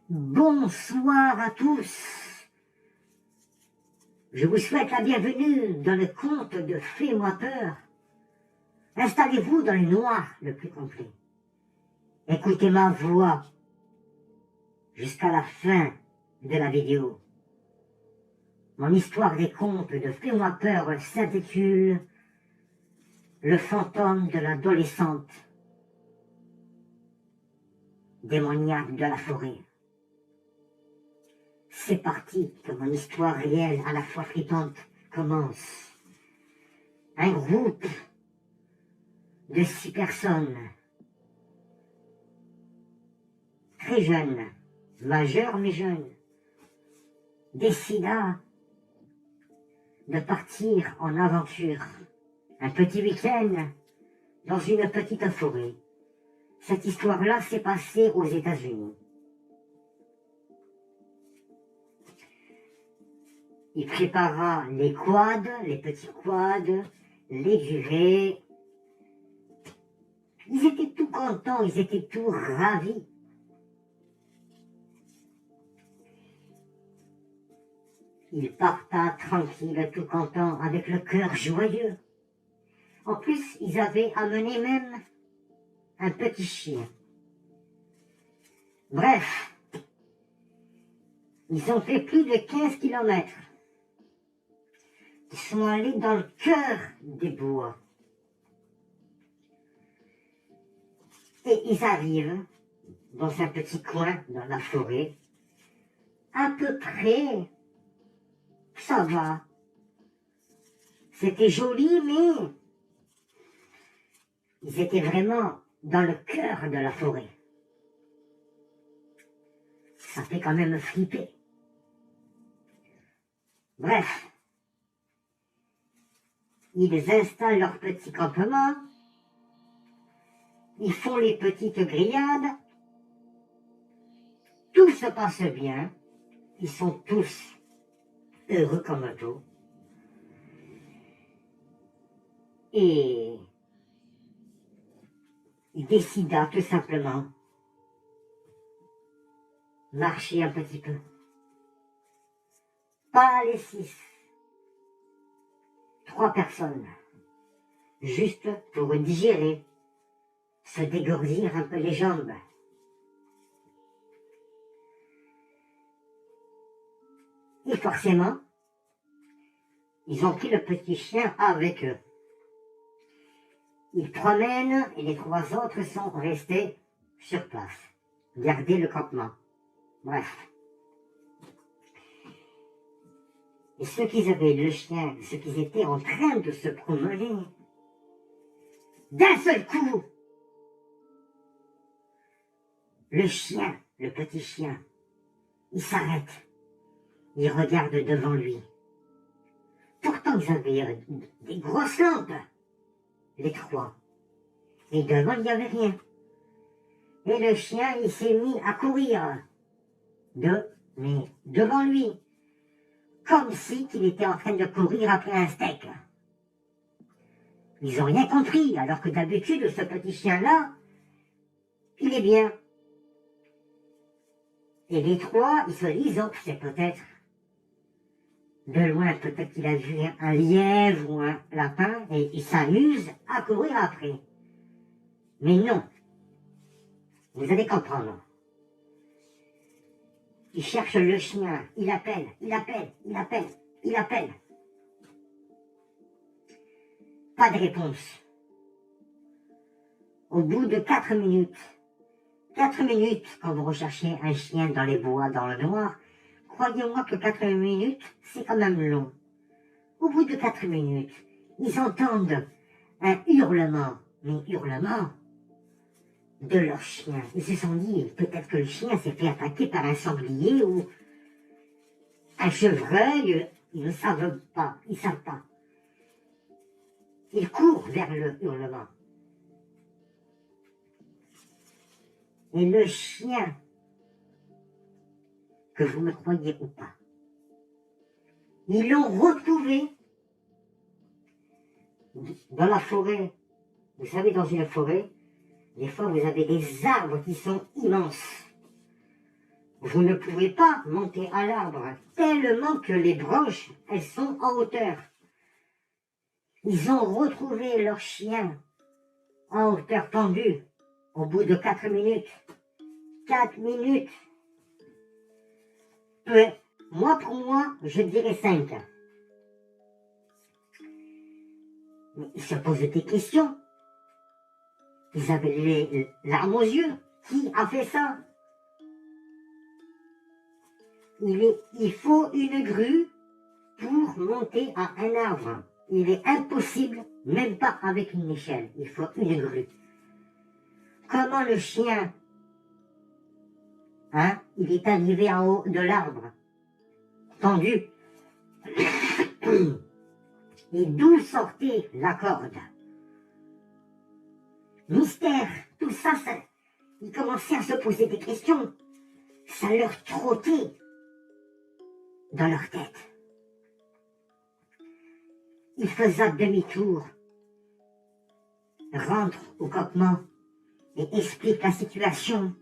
Bonsoir à tous. Je vous souhaite la bienvenue dans le conte de Fais-moi peur. Installez-vous dans le noir le plus complet. Écoutez ma voix jusqu'à la fin de la vidéo. Mon histoire des contes de Fais-moi peur s'intitule Le fantôme de l'adolescente démoniaque de la forêt. C'est parti que mon histoire réelle à la fois flippante commence. Un groupe de 6 personnes, très jeunes, majeurs mais jeunes, décida de partir en aventure. Un petit week-end dans une petite forêt. Cette histoire-là s'est passée aux États-Unis. Il prépara les quads, les petits quads, les durées. Ils étaient tout contents, ils étaient tout ravis. Il parta tranquille, tout content, avec le cœur joyeux. En plus, ils avaient amené même un petit chien. Bref, ils ont fait plus de 15 kilomètres. Ils sont allés dans le cœur des bois. Et ils arrivent dans un petit coin, dans la forêt. À peu près, ça va. C'était joli, mais ils étaient vraiment dans le cœur de la forêt. Ça fait quand même flipper. Bref. Ils installent leur petit campement, ils font les petites grillades, tout se passe bien, ils sont tous heureux comme tout. Et il décida tout simplement marcher un petit peu. Pas les 6. 3 personnes, juste pour digérer, se dégourdir un peu les jambes. Et forcément, ils ont pris le petit chien avec eux. Ils promènent et les 3 autres sont restés sur place, garder le campement. Bref. Et ceux qui avaient le chien, ceux qui étaient en train de se promener, d'un seul coup, le chien, le petit chien, il s'arrête, il regarde devant lui. Pourtant, ils avaient des grosses lampes, les 3. Et devant, il n'y avait rien. Et le chien, il s'est mis à courir, mais devant lui. Comme si qu'il était en train de courir après un steak. Ils n'ont rien compris, alors que d'habitude, ce petit chien-là, il est bien. Et les 3, ils se disent, oh, c'est peut-être, de loin, peut-être qu'il a vu un lièvre ou un lapin, et il s'amuse à courir après. Mais non, vous allez comprendre. Il cherche le chien, il appelle, il appelle, il appelle, il appelle. Pas de réponse. Au bout de 4 minutes, quand vous recherchez un chien dans les bois, dans le noir, croyez-moi que 4 minutes, c'est quand même long. Au bout de 4 minutes, ils entendent un hurlement, mais hurlement de leur chien. Ils se sont dit, peut-être que le chien s'est fait attaquer par un sanglier ou un chevreuil, ils ne savent pas, ils ne savent pas. Ils courent vers le hurlement. Et le chien, que vous me croyez ou pas, ils l'ont retrouvé dans la forêt. Vous savez, dans une forêt, des fois vous avez des arbres qui sont immenses. Vous ne pouvez pas monter à l'arbre, tellement que les branches, elles sont en hauteur. Ils ont retrouvé leur chien en hauteur pendue au bout de 4 minutes. 4 minutes. Moi, pour moi, je dirais 5. Mais ils se posent des questions. Ils avaient les larmes aux yeux. Qui a fait ça? Il faut une grue pour monter à un arbre. Il est impossible, même pas avec une échelle. Il faut une grue. Comment le chien, il est arrivé en haut de l'arbre, tendu. Et d'où sortait la corde? Mystère, tout ça, ils commençaient à se poser des questions. Ça leur trottait dans leur tête. Ils faisaient demi-tour, rentrent au campement et expliquent la situation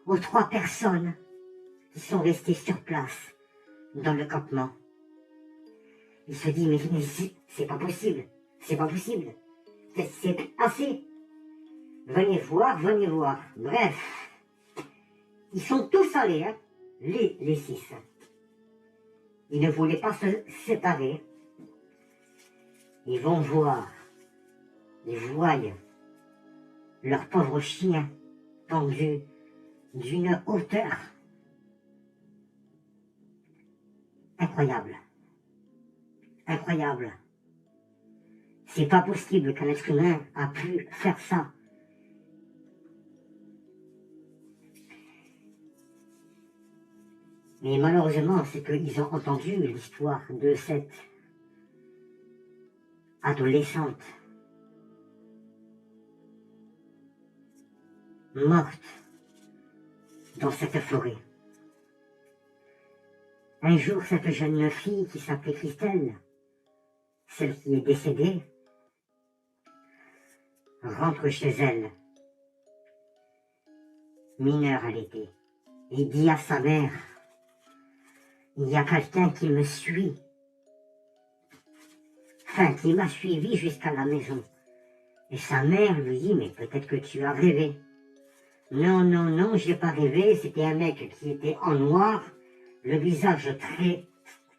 aux 3 personnes qui sont restées sur place dans le campement. Ils se disent, mais c'est pas possible, c'est pas possible, c'est assez. Venez voir, venez voir. Bref, ils sont tous allés, les 6. Ils ne voulaient pas se séparer. Ils vont voir, ils voient leur pauvre chien pendu d'une hauteur incroyable. Incroyable. C'est pas possible qu'un être humain a pu faire ça. Mais malheureusement, c'est qu'ils ont entendu l'histoire de cette adolescente morte dans cette forêt. Un jour, cette jeune fille qui s'appelait Christelle, celle qui est décédée, rentre chez elle, mineure elle était, et dit à sa mère, il y a quelqu'un qui me suit, enfin qui m'a suivi jusqu'à la maison. Et sa mère lui dit, mais peut-être que tu as rêvé. Non, non, non, j'ai pas rêvé, c'était un mec qui était en noir, le visage très,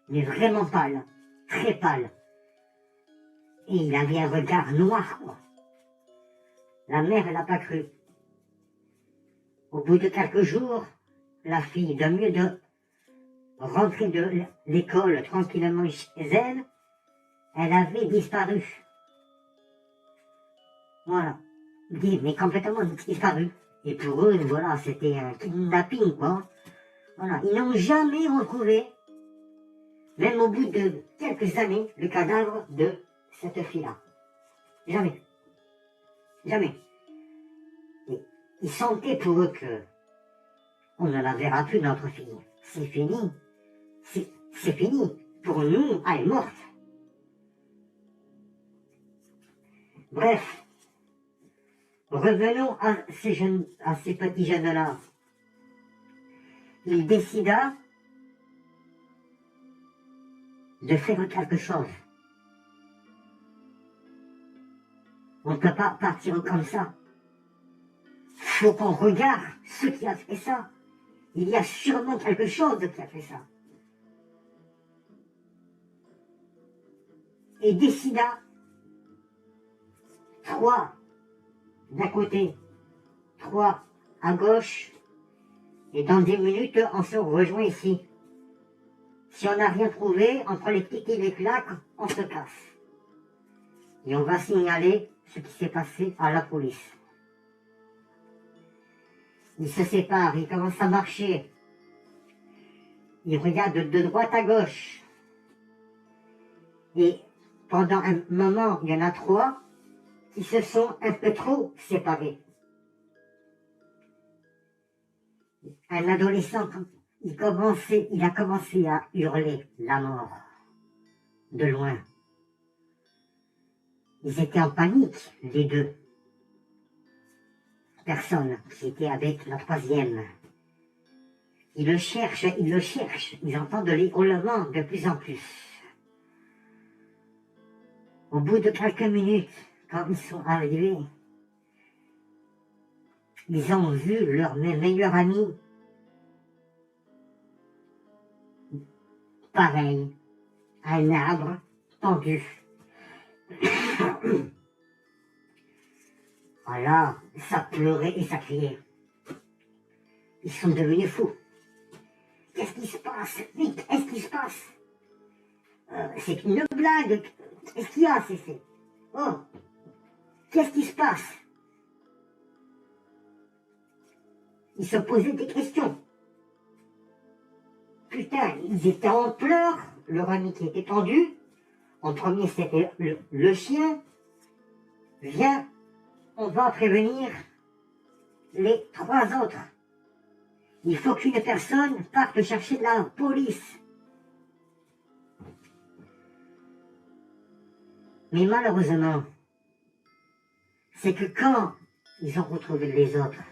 mais vraiment pâle, très pâle. Et il avait un regard noir, quoi. La mère, elle n'a pas cru. Au bout de quelques jours, la fille, de mieux de rentrer de l'école tranquillement chez elle, elle avait disparu. Voilà. Mais complètement disparu. Et pour eux, voilà, c'était un kidnapping, quoi. Voilà. Ils n'ont jamais retrouvé, même au bout de quelques années, le cadavre de cette fille-là. Jamais. Jamais. Et ils sentaient pour eux que on ne la verra plus, notre fille. C'est fini. C'est fini. Pour nous, elle est morte. Bref. Revenons à ces petits jeunes-là. Il décida de faire quelque chose. On ne peut pas partir comme ça. Faut qu'on regarde ce qui a fait ça. Il y a sûrement quelque chose qui a fait ça. Et décida 3 d'un côté, 3 à gauche, et dans 10 minutes, on se rejoint ici. Si on n'a rien trouvé, on prend les clics et les claques, on se casse. Et on va signaler ce qui s'est passé à la police. Ils se séparent, ils commencent à marcher. Ils regardent de droite à gauche. Et pendant un moment, il y en a 3 qui se sont un peu trop séparés. Un adolescent, il a commencé à hurler la mort, de loin. Ils étaient en panique, les 2 personnes qui étaient avec la 3e. Ils le cherchent, ils le cherchent. Ils entendent les hurlements de plus en plus. Au bout de quelques minutes, quand ils sont arrivés, ils ont vu leur meilleur ami, pareil, à un arbre tendu. Voilà, ça pleurait et ça criait. Ils sont devenus fous. Qu'est-ce qui se passe? Vite, qu'est-ce qui se passe? C'est une blague. Qu'est-ce qu'il y a, c'est... Oh, qu'est-ce qui se passe? Ils se posaient des questions. Putain, ils étaient en pleurs. Leur ami qui était tendu. En premier, c'était le chien. Viens, on va prévenir les 3 autres. Il faut qu'une personne parte chercher de la police. Mais malheureusement, c'est que quand ils ont retrouvé les autres,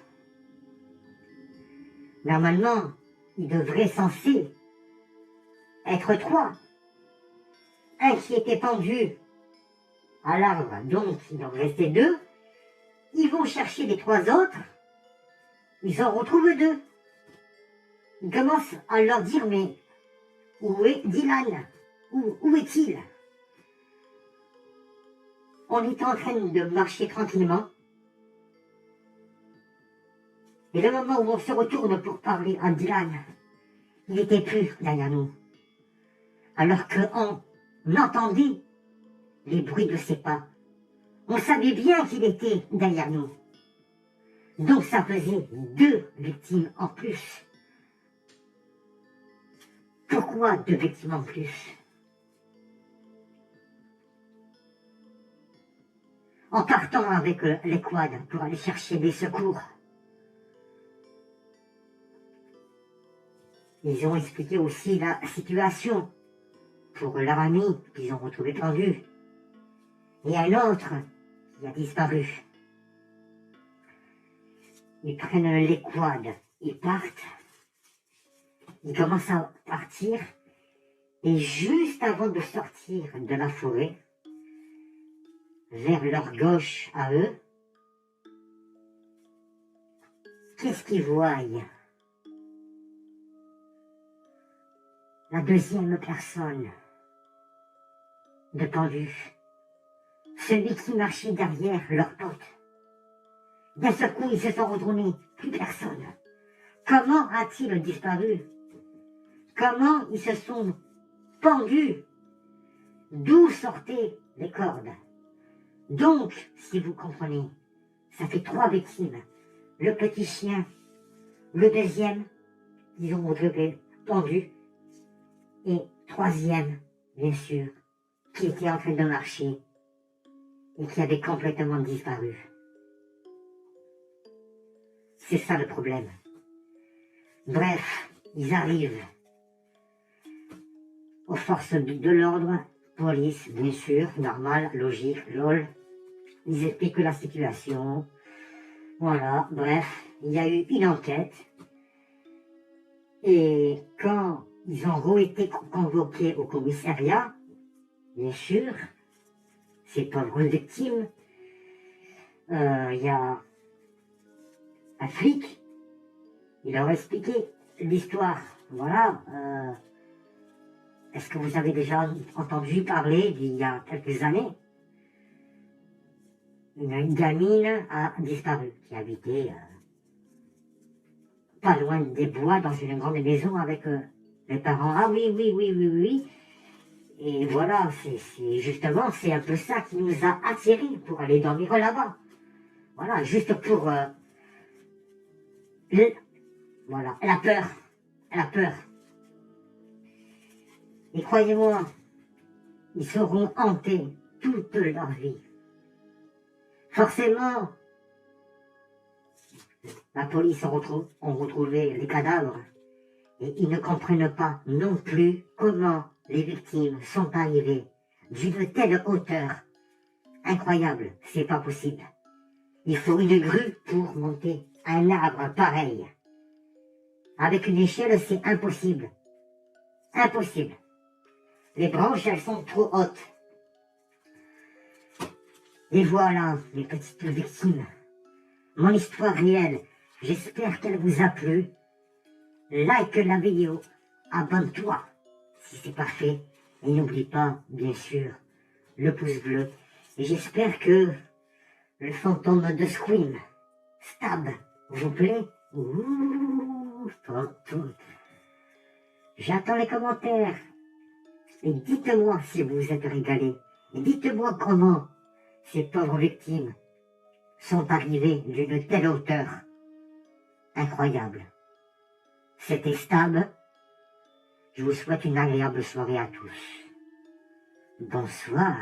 normalement, ils devraient censés être 3. Un qui était pendu à l'arbre, donc il en restait 2. Ils vont chercher les 3 autres, ils en retrouvent 2. Ils commencent à leur dire, mais où est Dylan? Où est-il? On était en train de marcher tranquillement. Et le moment où on se retourne pour parler à Dylan, il n'était plus derrière nous. Alors qu'on entendait les bruits de ses pas. On savait bien qu'il était derrière nous. Donc ça faisait 2 victimes en plus. Pourquoi 2 victimes en plus? En partant avec les quads pour aller chercher des secours, ils ont expliqué aussi la situation pour leur ami qu'ils ont retrouvé pendu et un autre qui a disparu. Ils prennent les quads, ils partent, ils commencent à partir et juste avant de sortir de la forêt, vers leur gauche à eux, qu'est-ce qu'ils voient? La deuxième personne de pendu, celui qui marchait derrière leur pote. D'un seul coup, ils se sont retournés, plus personne. Comment a-t-il disparu? Comment ils se sont pendus? D'où sortaient les cordes? Donc, si vous comprenez, ça fait 3 victimes. Le petit chien, le deuxième, ils ont retrouvé pendu, et 3e, bien sûr, qui était en train de marcher et qui avait complètement disparu. C'est ça le problème. Bref, ils arrivent aux forces de l'ordre, police, bien sûr, normal, logique, lol. Ils expliquent la situation. Voilà, bref, il y a eu une enquête. Et quand ils ont été convoqués au commissariat, bien sûr, ces pauvres victimes, il y a un flic, il leur a expliqué l'histoire. Voilà, est-ce que vous avez déjà entendu parler d'il y a quelques années? Une gamine a disparu, qui habitait pas loin des bois, dans une grande maison avec les parents. Ah oui, oui, oui, oui, oui. Et voilà, justement, c'est un peu ça qui nous a attirés pour aller dormir là-bas. Voilà, juste pour... voilà, la peur. La peur. Et croyez-moi, ils seront hantés toute leur vie. Forcément, la police ont retrouvé les cadavres et ils ne comprennent pas non plus comment les victimes sont arrivées d'une telle hauteur. Incroyable, c'est pas possible. Il faut une grue pour monter un arbre pareil. Avec une échelle, c'est impossible. Impossible. Les branches, elles sont trop hautes. Et voilà, mes petites victimes. Mon histoire réelle. J'espère qu'elle vous a plu. Like la vidéo. Abonne-toi si c'est parfait. Et n'oublie pas, bien sûr, le pouce bleu. Et j'espère que le fantôme de Scream, Stab, vous plaît. Ouh, fantôme. J'attends les commentaires. Et dites-moi si vous vous êtes régalés. Et dites-moi comment ces pauvres victimes sont arrivées d'une telle hauteur. Incroyable. C'était Stab. Je vous souhaite une agréable soirée à tous. Bonsoir.